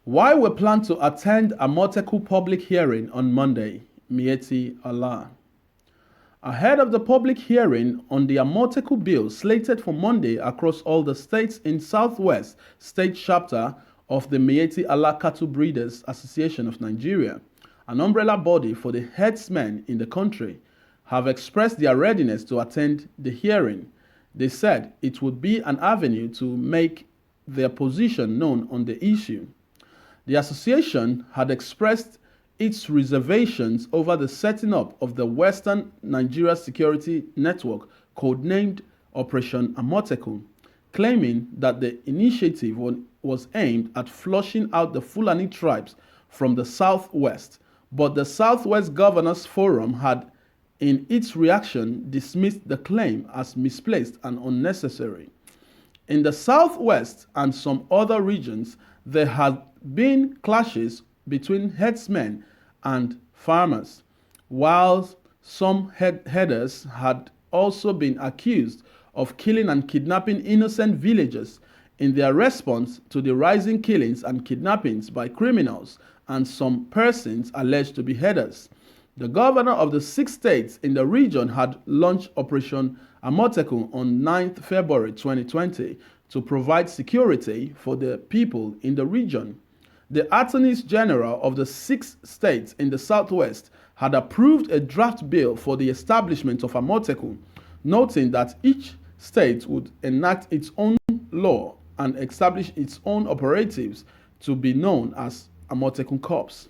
Why we plan to attend Amotekun public hearing on Monday, Miyetti Allah. Ahead of the public hearing on the Amotekun bill slated for Monday across all the states in Southwest State Chapter of the Miyetti Allah Cattle Breeders Association of Nigeria, an umbrella body for the herdsmen in the country, have expressed their readiness to attend the hearing. They said it would be an avenue to make their position known on the issue. The association had expressed its reservations over the setting up of the Western Nigeria Security Network, codenamed Operation Amotekun, claiming that the initiative was aimed at flushing out the Fulani tribes from the Southwest, but the Southwest Governors Forum had, in its reaction, dismissed the claim as misplaced and unnecessary. In the Southwest and some other regions, there had been clashes between herdsmen and farmers, while some herders had also been accused of killing and kidnapping innocent villagers in their response to the rising killings and kidnappings by criminals and some persons alleged to be herders. The governor of the 6 states in the region had launched Operation Amotekun on 9th February 2020 to provide security for the people in the region. The attorneys general of the 6 states in the Southwest had approved a draft bill for the establishment of Amotekun, noting that each state would enact its own law and establish its own operatives to be known as Amotekun Corps.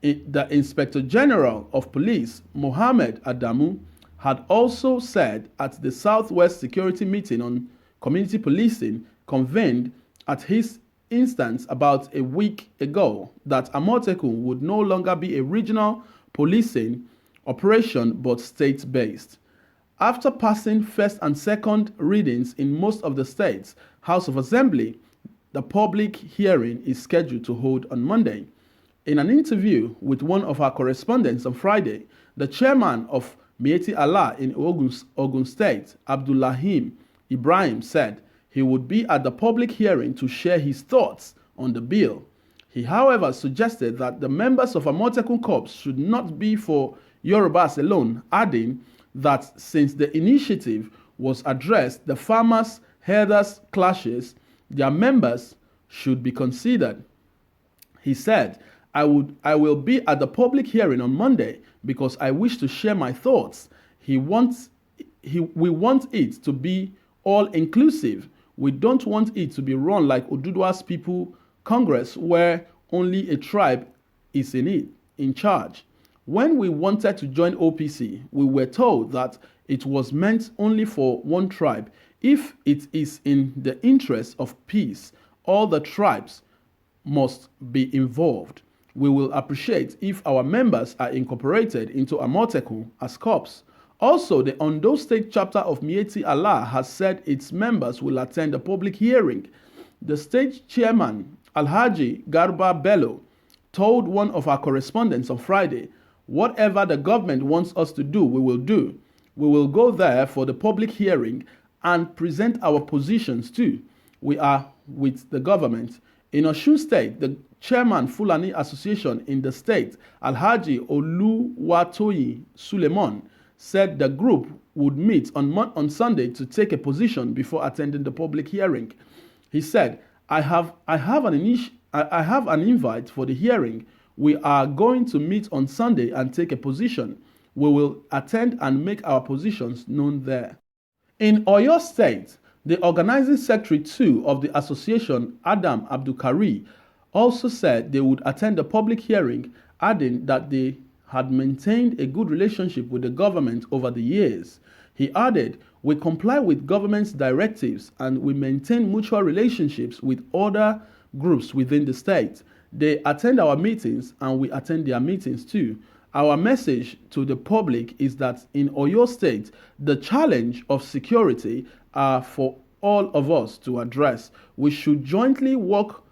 The Inspector General of Police, Mohammed Adamu, had also said at the Southwest Security Meeting on Community Policing convened at his instance about a week ago that Amotekun would no longer be a regional policing operation but state-based. After passing first and second readings in most of the states' House of Assembly, the public hearing is scheduled to hold on Monday. In an interview with one of our correspondents on Friday, the chairman of Miyetti Allah in Ogun State, Abdullahim Ibrahim, said he would be at the public hearing to share his thoughts on the bill. He, however, suggested that the members of Amotekun Corps should not be for Yorubas alone, adding that since the initiative was addressed the farmers-herders clashes, their members should be considered. He said, I will be at the public hearing on Monday because I wish to share my thoughts. We want it to be all-inclusive. We don't want it to be run like Oduduwa's People Congress, where only a tribe is in charge. When we wanted to join OPC, we were told that it was meant only for one tribe. If it is in the interest of peace, all the tribes must be involved. We will appreciate if our members are incorporated into Amotekun as corps. Also, the Ondo State chapter of Miyetti Allah has said its members will attend a public hearing. The state chairman, Alhaji Garba Bello, told one of our correspondents on Friday, whatever the government wants us to do, we will do. We will go there for the public hearing and present our positions too. We are with the government. In Osun State, the chairman Fulani Association in the state, Alhaji Oluwatoyi Suleiman, said the group would meet on Sunday to take a position before attending the public hearing. He said, I have an invite for the hearing. We are going to meet on Sunday and take a position. We will attend and make our positions known there. In Oyo State, the organizing secretary too of the association, Adam Abdulkari, also said they would attend the public hearing, adding that they had maintained a good relationship with the government over the years. He added, we comply with government's directives and we maintain mutual relationships with other groups within the state. They attend our meetings and we attend their meetings too. Our message to the public is that in Oyo State, the challenge of security are for all of us to address. We should jointly work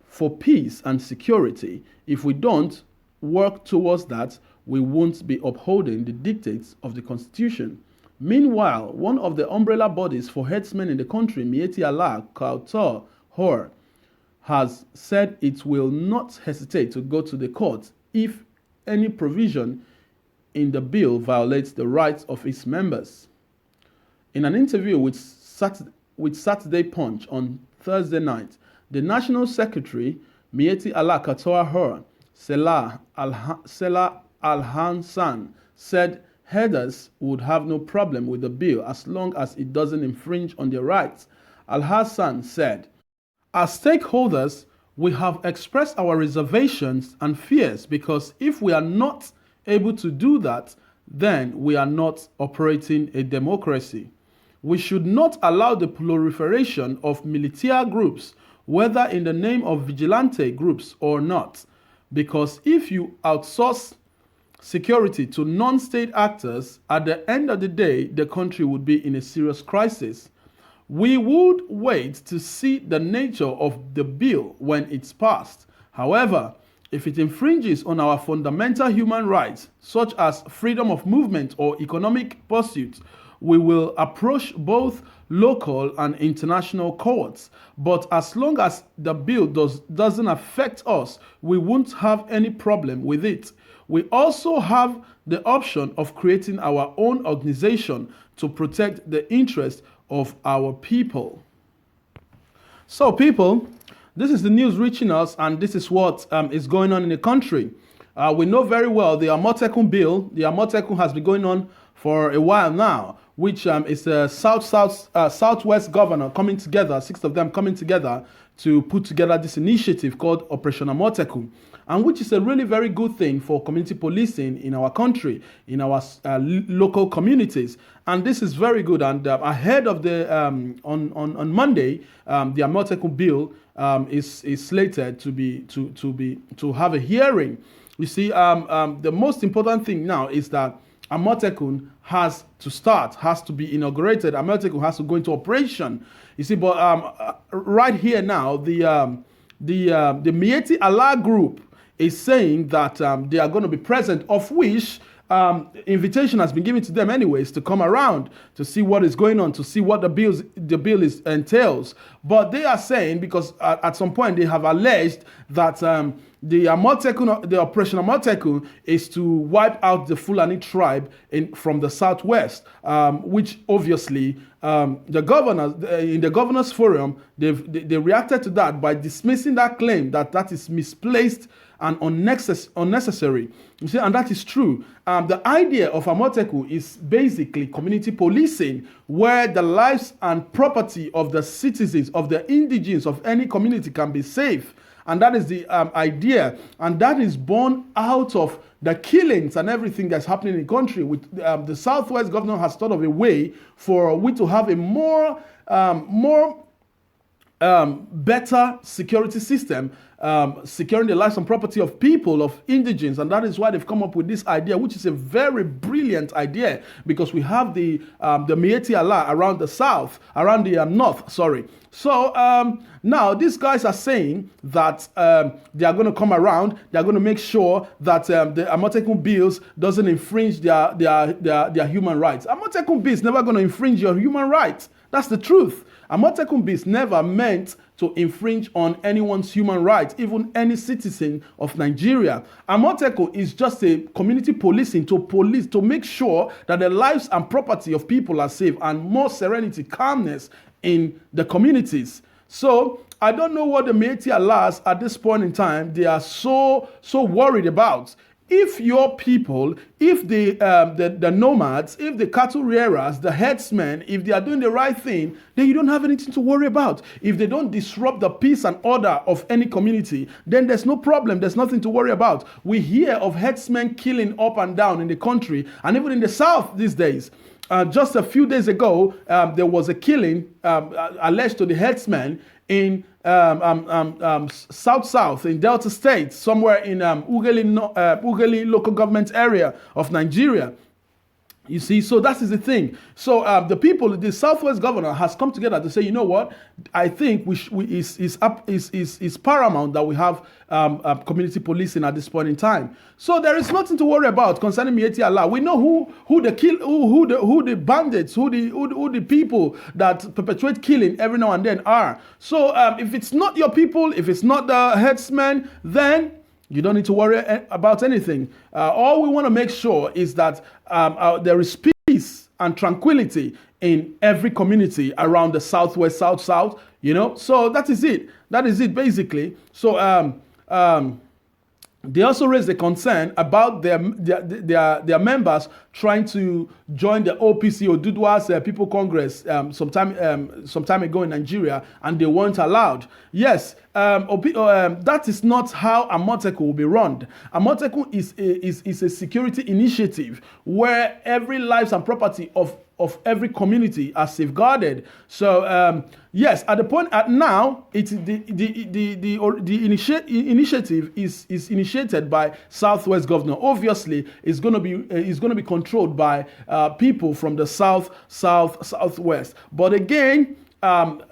for peace and security. If we don't work towards that, we won't be upholding the dictates of the Constitution. Meanwhile, one of the umbrella bodies for herdsmen in the country, Miyetti Allah, Kautor Hor, has said it will not hesitate to go to the court if any provision in the bill violates the rights of its members. In an interview with Saturday Punch on Thursday night, the National Secretary, Miyetti Allah Katoa Selah Al-Hassan, said headers would have no problem with the bill as long as it doesn't infringe on their rights. Al-Hassan said, "As stakeholders, we have expressed our reservations and fears because if we are not able to do that, then we are not operating a democracy. We should not allow the proliferation of militia groups, whether in the name of vigilante groups or not, because if you outsource security to non-state actors, at the end of the day, the country would be in a serious crisis. We would wait to see the nature of the bill when it's passed. However, if it infringes on our fundamental human rights, such as freedom of movement or economic pursuits, we will approach both local and international courts. But as long as the bill doesn't affect us, we won't have any problem with it. We also have the option of creating our own organization to protect the interests of our people." So people, this is the news reaching us, and this is what is going on in the country. We know very well the Amotekun bill. The Amotekun has been going on for a while now, which is a Southwest governor coming together, 6 of them coming together to put together this initiative called Operation Amotekun, and which is a really very good thing for community policing in our country, in our local communities. And this is very good. And ahead of the on Monday, the Amotekun bill is slated to have a hearing. You see, the most important thing now is that Amotekun has to be inaugurated. Amotekun has to go into operation. You see, but right here now, the Miyetti Allah group is saying that they are going to be present, of which invitation has been given to them anyways to come around to see what is going on, to see what the bill entails. But they are saying, because at some point they have alleged that the Operation Amotekun is to wipe out the Fulani tribe from the southwest, which obviously the governors in the governors forum they reacted to that by dismissing that claim that is misplaced and unnecessary. You see, and that is true. The idea of Amotekun is basically community policing, where the lives and property of the citizens, of the indigenes of any community can be safe. And that is the idea. And that is born out of the killings and everything that's happening in the country. With the Southwest governor has thought of a way for we to have a more better security system, securing the lives and property of people, of indigenes, and that is why they've come up with this idea, which is a very brilliant idea, because we have the Miyetti Allah around the south, around the north, sorry. So now these guys are saying that they are going to come around, they are going to make sure that the Amotekun bills doesn't infringe their human rights. Amotekun bills never going to infringe your human rights. That's the truth. Amotekun bills never meant to infringe on anyone's human rights, even any citizen of Nigeria. Amotekun is just a community policing to make sure that the lives and property of people are safe and more serenity, calmness in the communities. So I don't know what the Miyetti Allahs at this point in time they are so worried about. If your people, if the nomads, if the cattle rearers, the herdsmen, if they are doing the right thing, then you don't have anything to worry about. If they don't disrupt the peace and order of any community, then there's no problem. There's nothing to worry about. We hear of herdsmen killing up and down in the country, and even in the south these days. Just a few days ago, there was a killing alleged to the herdsmen in south in Delta State, somewhere in Ughelli local government area of Nigeria. You see, so that is the thing. So the people, the Southwest governor has come together to say, you know what? I think is paramount that we have community policing at this point in time. So there is nothing to worry about concerning Miyetti Allah. We know who the bandits, who the people that perpetuate killing every now and then are. So if it's not your people, if it's not the headsmen, then you don't need to worry about anything. All we want to make sure is that there is peace and tranquility in every community around the Southwest, South, So that is it. That is it, basically. So they also raised a concern about their members trying to join the OPC, or Dudua's People Congress sometime ago in Nigeria, and they weren't allowed. Yes, that is not how Amotekun will be run. Amotekun is a security initiative where every lives and property of every community are safeguarded. So yes, at the point now, it's the initiative is initiated by Southwest governor. Obviously, it's going to be controlled by people from the Southwest. But again,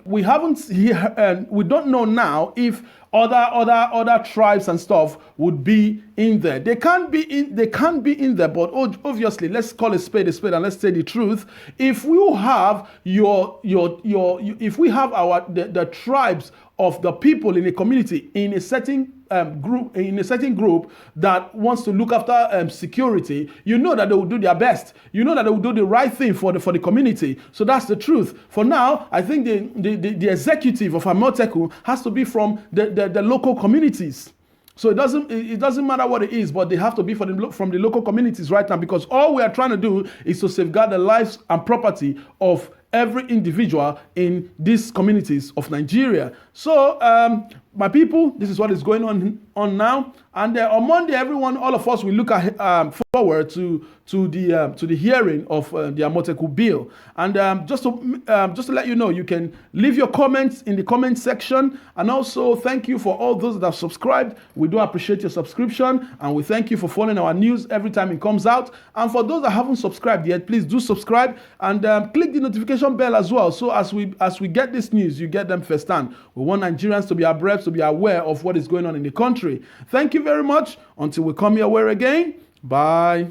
we don't know now if other tribes and stuff would be in there. They can't be in there, but obviously, let's call a spade, and let's say the truth. If we have if we have the tribes of the people in a community in a certain group that wants to look after security, you know that they will do their best. You know that they will do the right thing for the community. So that's the truth. For now, I think the executive of Amotekun has to be from the local communities. So it doesn't matter what it is, but they have to be from the local communities right now, because all we are trying to do is to safeguard the lives and property of every individual in these communities of Nigeria. So, my people, this is what is going on now. And on Monday, all of us will look forward to the hearing of the Amotekun bill. And just to let you know, you can leave your comments in the comment section. And also, thank you for all those that have subscribed. We do appreciate your subscription, and we thank you for following our news every time it comes out. And for those that haven't subscribed yet, please do subscribe and click the notification bell as well. So as we get this news, you get them firsthand. We want Nigerians to be abreast, to be aware of what is going on in the country. Thank you very much. Until we come your way again. Bye.